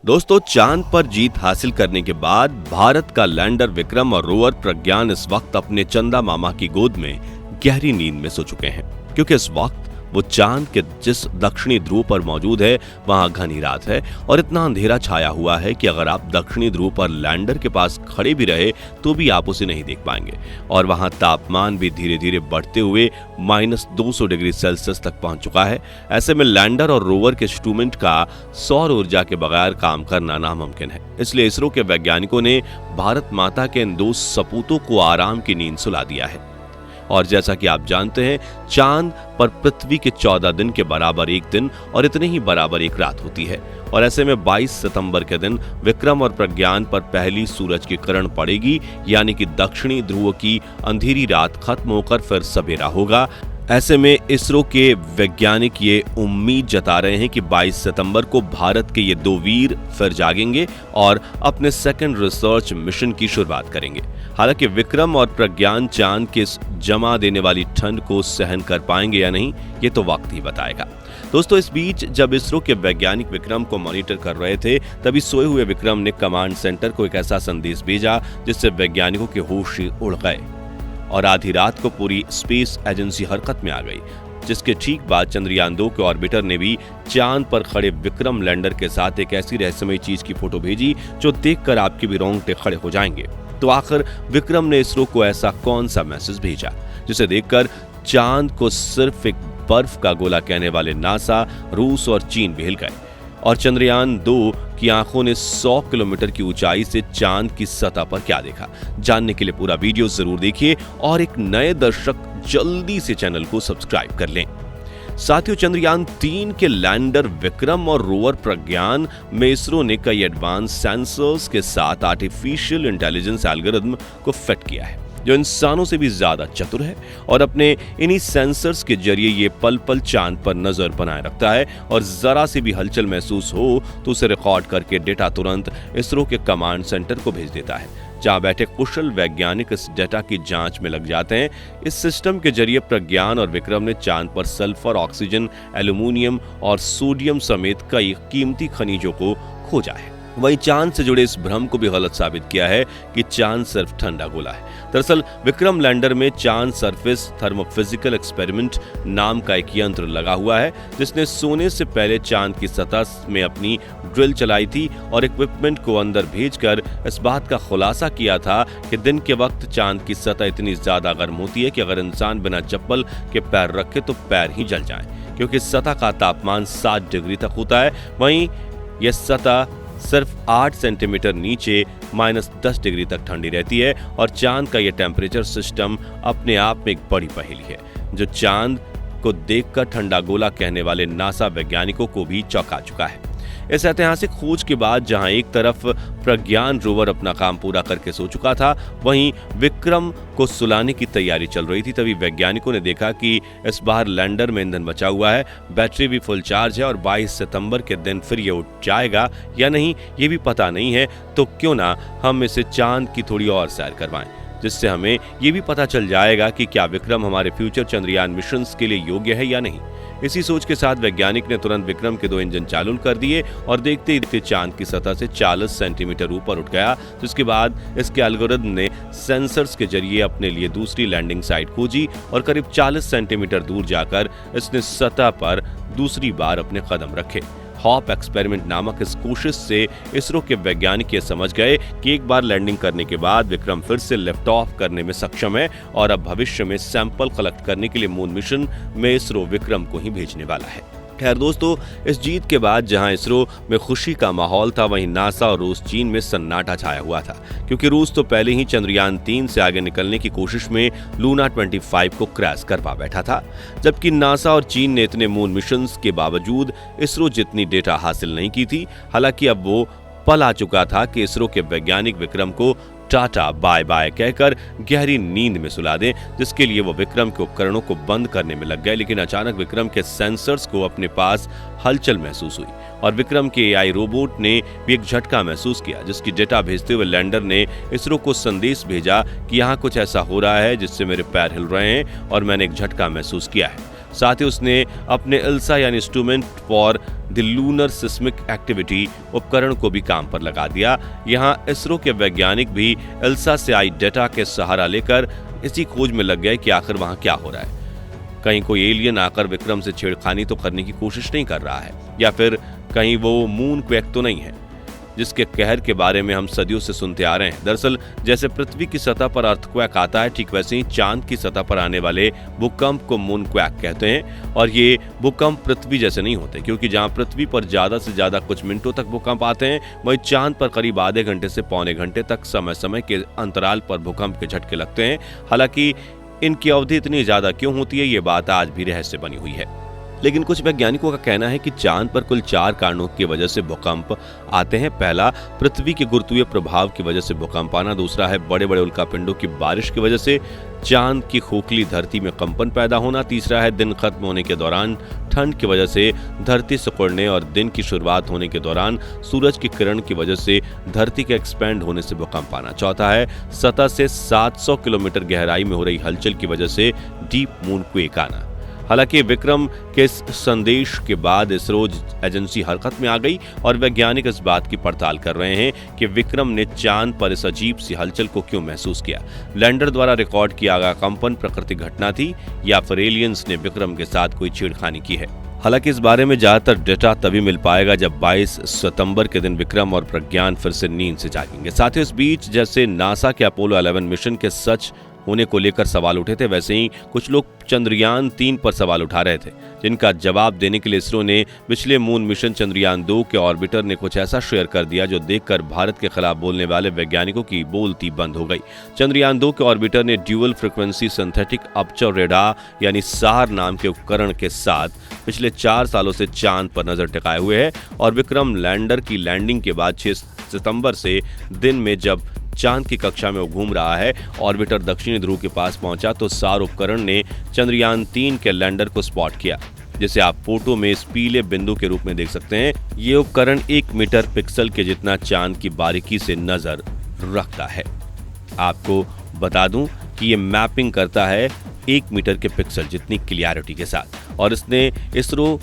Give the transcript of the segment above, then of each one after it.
दोस्तों, चांद पर जीत हासिल करने के बाद भारत का लैंडर विक्रम और रोवर प्रज्ञान इस वक्त अपने चंदा मामा की गोद में गहरी नींद में सो चुके हैं, क्योंकि इस वक्त वो चांद के जिस दक्षिणी ध्रुव पर मौजूद है वहां घनी रात है और इतना अंधेरा छाया हुआ है कि अगर आप दक्षिणी ध्रुव पर लैंडर के पास खड़े भी रहे तो भी आप उसे नहीं देख पाएंगे। और वहां तापमान भी धीरे धीरे बढ़ते हुए -200 डिग्री सेल्सियस तक पहुंच चुका है। ऐसे में लैंडर और रोवर के इंस्ट्रूमेंट का सौर ऊर्जा के बगैर काम करना नामुमकिन है। इसलिए इसरो के वैज्ञानिकों ने भारत माता के इन 2 सपूतों को आराम की नींद सुला दिया है। और जैसा कि आप जानते हैं, चांद पर पृथ्वी के 14 दिन के बराबर एक दिन और इतने ही बराबर एक रात होती है। और ऐसे में 22 सितंबर के दिन विक्रम और प्रज्ञान पर पहली सूरज की किरण पड़ेगी, यानी कि दक्षिणी ध्रुव की अंधेरी रात खत्म होकर फिर सवेरा होगा। ऐसे में इसरो के वैज्ञानिक ये उम्मीद जता रहे हैं कि 22 सितंबर को भारत के ये 2 वीर फिर जागेंगे और अपने सेकंड रिसर्च मिशन की शुरुआत करेंगे। हालांकि विक्रम और प्रज्ञान चांद के इस जमा देने वाली ठंड को सहन कर पाएंगे या नहीं, ये तो वक्त ही बताएगा। दोस्तों, इस बीच जब इसरो के वैज्ञानिक विक्रम को मॉनिटर कर रहे थे, तभी सोए हुए विक्रम ने कमांड सेंटर को एक ऐसा संदेश भेजा जिससे वैज्ञानिकों के होश ही उड़ गए और आधी रात को पूरी स्पेस एजेंसी हरकत में आ गई। जिसके ठीक बाद चंद्रयान 2 के ऑर्बिटर ने भी चांद पर खड़े विक्रम लैंडर के साथ एक ऐसी रहस्यमयी चीज की फोटो भेजी जो देखकर आपके भी रोंगटे खड़े हो जाएंगे। तो आखिर विक्रम ने इसरो को ऐसा कौन सा मैसेज भेजा जिसे देखकर चांद को सिर्फ एक बर्फ का गोला कहने वाले नासा, रूस और चीन भी हिल गए और चंद्रयान 2 की आंखों ने 100 किलोमीटर की ऊंचाई से चांद की सतह पर क्या देखा, जानने के लिए पूरा वीडियो जरूर देखिए और एक नए दर्शक जल्दी से चैनल को सब्सक्राइब कर लें। साथियों, चंद्रयान 3 के लैंडर विक्रम और रोवर प्रज्ञान में इसरो ने कई एडवांस सेंसर्स के साथ आर्टिफिशियल इंटेलिजेंस एल्गोरिथम को फिट किया है जो इंसानों से भी ज्यादा चतुर है और अपने इन्हीं सेंसर्स के जरिए ये पल पल चांद पर नजर बनाए रखता है और जरा सी भी हलचल महसूस हो तो उसे रिकॉर्ड करके डेटा तुरंत इसरो के कमांड सेंटर को भेज देता है, जहां बैठे कुशल वैज्ञानिक इस डेटा की जांच में लग जाते हैं। इस सिस्टम के जरिए प्रज्ञान और विक्रम ने चांद पर सल्फर, ऑक्सीजन, एल्यूमिनियम और सोडियम समेत कई कीमती खनिजों को खोजा है। वहीं चांद से जुड़े इस भ्रम को भी गलत साबित किया है कि चांद सिर्फ ठंडा गोला है। दरअसल विक्रम लैंडर में चांद सरफेस थर्मोफिजिकल एक्सपेरिमेंट नाम का एक यंत्र लगा हुआ है जिसने सोने से पहले चांद की सतह में अपनी ड्रिल चलाई थी और इक्विपमेंट को अंदर भेजकर इस बात का खुलासा किया था कि दिन के वक्त चांद की सतह इतनी ज्यादा गर्म होती है कि अगर इंसान बिना चप्पल के पैर रखे तो पैर ही जल जाए, क्योंकि सतह का तापमान 7 डिग्री तक होता है। वहीं यह सतह सिर्फ 8 सेंटीमीटर नीचे -10 डिग्री तक ठंडी रहती है और चांद का यह टेम्परेचर सिस्टम अपने आप में एक बड़ी पहेली है जो चांद को देखकर ठंडा गोला कहने वाले नासा वैज्ञानिकों को भी चौंका चुका है। इस ऐतिहासिक खोज के बाद जहां एक तरफ प्रज्ञान रोवर अपना काम पूरा करके सो चुका था, वहीं विक्रम को सुलाने की तैयारी चल रही थी, तभी वैज्ञानिकों ने देखा कि इस बार लैंडर में ईंधन बचा हुआ है, बैटरी भी फुल चार्ज है और 22 सितंबर के दिन फिर ये उठ जाएगा या नहीं ये भी पता नहीं है। तो क्यों ना हम इसे चांद की थोड़ी और सैर करवाएं, जिससे हमें ये भी पता चल जाएगा कि क्या विक्रम हमारे फ्यूचर चंद्रयान मिशंस के लिए योग्य है या नहीं। इसी सोच के साथ वैज्ञानिक ने तुरंत विक्रम के 2 इंजन चालू कर दिए और देखते ही देखते चांद की सतह से 40 सेंटीमीटर ऊपर उठ गया। जिसके बाद इसके एल्गोरिथम ने सेंसर्स के जरिए अपने लिए दूसरी लैंडिंग साइट खोजी और करीब 40 सेंटीमीटर दूर जाकर इसने सतह पर दूसरी बार अपने कदम रखे। हॉप एक्सपेरिमेंट नामक इस कोशिश से इसरो के वैज्ञानिक ये समझ गए कि एक बार लैंडिंग करने के बाद विक्रम फिर से लिफ्ट ऑफ करने में सक्षम है और अब भविष्य में सैंपल कलेक्ट करने के लिए मून मिशन में इसरो विक्रम को ही भेजने वाला है। खैर दोस्तों, इस जीत के बाद जहां इसरो में खुशी का माहौल था, वहीं नासा और रूस चीन में सन्नाटा छाया हुआ था, क्योंकि रूस तो पहले ही चंद्रयान 3 से आगे निकलने की कोशिश में लूना 25 को क्रैश करवा बैठा था, जबकि नासा और चीन ने इतने मून मिशंस के बावजूद इसरो जितनी डेटा हासिल नहीं की थी। हालांकि अब वो पल आ चुका था कि इसरो के वैज्ञानिक विक्रम को टाटा बाय बाय कहकर गहरी नींद में सुला दें, जिसके लिए वो विक्रम के उपकरणों को बंद करने में लग गए। लेकिन अचानक विक्रम के सेंसर्स को अपने पास हलचल महसूस हुई और विक्रम के एआई रोबोट ने भी एक झटका महसूस किया, जिसकी डेटा भेजते हुए लैंडर ने इसरो को संदेश भेजा कि यहाँ कुछ ऐसा हो रहा है जिससे मेरे पैर हिल रहे हैं और मैंने एक झटका महसूस किया है। साथ ही उसने अपने इल्सा यानी instrument for the lunar seismic activity उपकरण को भी काम पर लगा दिया। यहाँ इसरो के वैज्ञानिक भी इल्सा से आई डेटा के सहारा लेकर इसी खोज में लग गए कि आखिर वहां क्या हो रहा है। कहीं कोई एलियन आकर विक्रम से छेड़खानी तो करने की कोशिश नहीं कर रहा है, या फिर कहीं वो मून क्वेक तो नहीं है जिसके कहर के बारे में हम सदियों से सुनते आ रहे हैं। दरअसल जैसे पृथ्वी की सतह पर अर्थक्वेक आता है, ठीक वैसे ही चांद की सतह पर आने वाले भूकंप को मून क्वेक कहते हैं। और ये भूकंप पृथ्वी जैसे नहीं होते, क्योंकि जहां पृथ्वी पर ज्यादा से ज्यादा कुछ मिनटों तक भूकंप आते हैं, वहीं चांद पर करीब आधे घंटे से पौने घंटे तक समय समय के अंतराल पर भूकंप के झटके लगते हैं। हालांकि इनकी अवधि इतनी ज्यादा क्यों होती है, ये बात आज भी रहस्य बनी हुई है। लेकिन कुछ वैज्ञानिकों का कहना है कि चांद पर कुल 4 कारणों की वजह से भूकंप आते हैं। पहला, पृथ्वी के गुरुत्वीय प्रभाव की वजह से भूकंप आना। दूसरा है बड़े बड़े उल्कापिंडों की बारिश की वजह से चांद की खोखली धरती में कंपन पैदा होना। तीसरा है दिन खत्म होने के दौरान ठंड की वजह से धरती सिकुड़ने और दिन की शुरुआत होने के दौरान सूरज की किरण की वजह से धरती के एक्सपैंड होने से भूकंप आना। चौथा है सतह से 700 किलोमीटर गहराई में हो रही हलचल की वजह से डीप मून क्वेक आना। हालांकि विक्रम के इस संदेश के बाद इसरो एजेंसी हरकत में आ गई और वैज्ञानिक इस बात की पड़ताल कर रहे हैं कि विक्रम ने चांद पर इस अजीब सी हलचल को क्यों महसूस किया। लैंडर द्वारा रिकॉर्ड किया गया कंपन प्राकृतिक घटना थी या फिर एलियंस ने विक्रम के साथ कोई छेड़खानी की है। हालांकि इस बारे में ज्यादातर डेटा तभी मिल पाएगा जब 22 सितंबर के दिन विक्रम और प्रज्ञान फिर से नींद से जागेंगे। साथ ही इस बीच जैसे नासा के अपोलो 11 मिशन के सच होने को लेकर सवाल उठे थे, वैसे ही कुछ लोग चंद्रयान 3 पर सवाल उठा रहे थे, जिनका जवाब देने के लिए इसरो ने पिछले मून मिशन चंद्रयान 2 के ऑर्बिटर ने कुछ ऐसा शेयर कर दिया जो देखकर भारत के खिलाफ बोलने वाले वैज्ञानिकों की बोलती बंद हो गई। चंद्रयान 2 के ऑर्बिटर ने dual frequency synthetic aperture radar यानी सार नाम के उपकरण के साथ पिछले 4 सालों से चांद पर नजर टिकाए हुए है और विक्रम लैंडर की लैंडिंग के बाद 6 सितंबर से दिन में जब चांद की कक्षा में वो घूम रहा है, ऑर्बिटर दक्षिणी ध्रुव के पास पहुंचा तो सार उपकरण ने चंद्रयान 3 के लैंडर को स्पॉट किया, जिसे आप फोटो में इस पीले बिंदु के रूप में देख सकते हैं। ये उपकरण 1 मीटर पिक्सल के जितना चांद की बारीकी से नजर रखता है। आपको बता दूं कि ये मैपिंग करता है 1 मीटर के पिक्सल जितनी क्लियरिटी के साथ। और इसने इसरो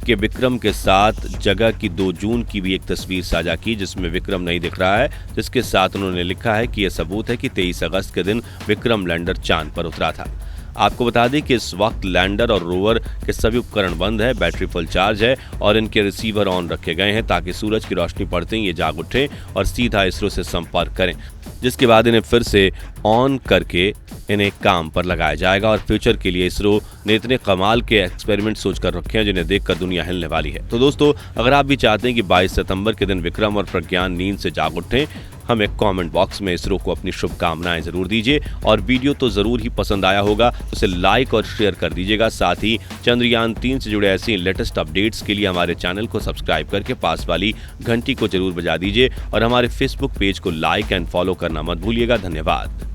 के विक्रम के साथ जगह की 2 जून की भी एक तस्वीर साझा की जिसमें विक्रम नहीं दिख रहा है, जिसके साथ उन्होंने लिखा है कि यह सबूत है कि 23 अगस्त के दिन विक्रम लैंडर चांद पर उतरा था। आपको बता दें कि इस वक्त लैंडर और रोवर के सभी उपकरण बंद है, बैटरी फुल चार्ज है और इनके रिसीवर ऑन रखे गए हैं ताकि सूरज की रोशनी पड़ते ही ये जाग उठे और सीधा इसरो से संपर्क करें, जिसके बाद इन्हें फिर से ऑन करके इन्हें काम पर लगाया जाएगा। और फ्यूचर के लिए इसरो ने इतने कमाल के एक्सपेरिमेंट सोचकर रखे हैं जिन्हें देखकर दुनिया हिलने वाली है। तो दोस्तों, अगर आप भी चाहते हैं कि 22 सितंबर के दिन विक्रम और प्रज्ञान नींद से जाग उठें, हमें कमेंट बॉक्स में इसरो को अपनी शुभकामनाएं जरूर दीजिए और वीडियो तो जरूर ही पसंद आया होगा तो उसे लाइक और शेयर कर दीजिएगा। साथ ही चंद्रयान 3 से जुड़े ऐसी लेटेस्ट अपडेट्स के लिए हमारे चैनल को सब्सक्राइब करके पास वाली घंटी को जरूर बजा दीजिए और हमारे फेसबुक पेज को लाइक एंड फॉलो करना मत भूलिएगा। धन्यवाद।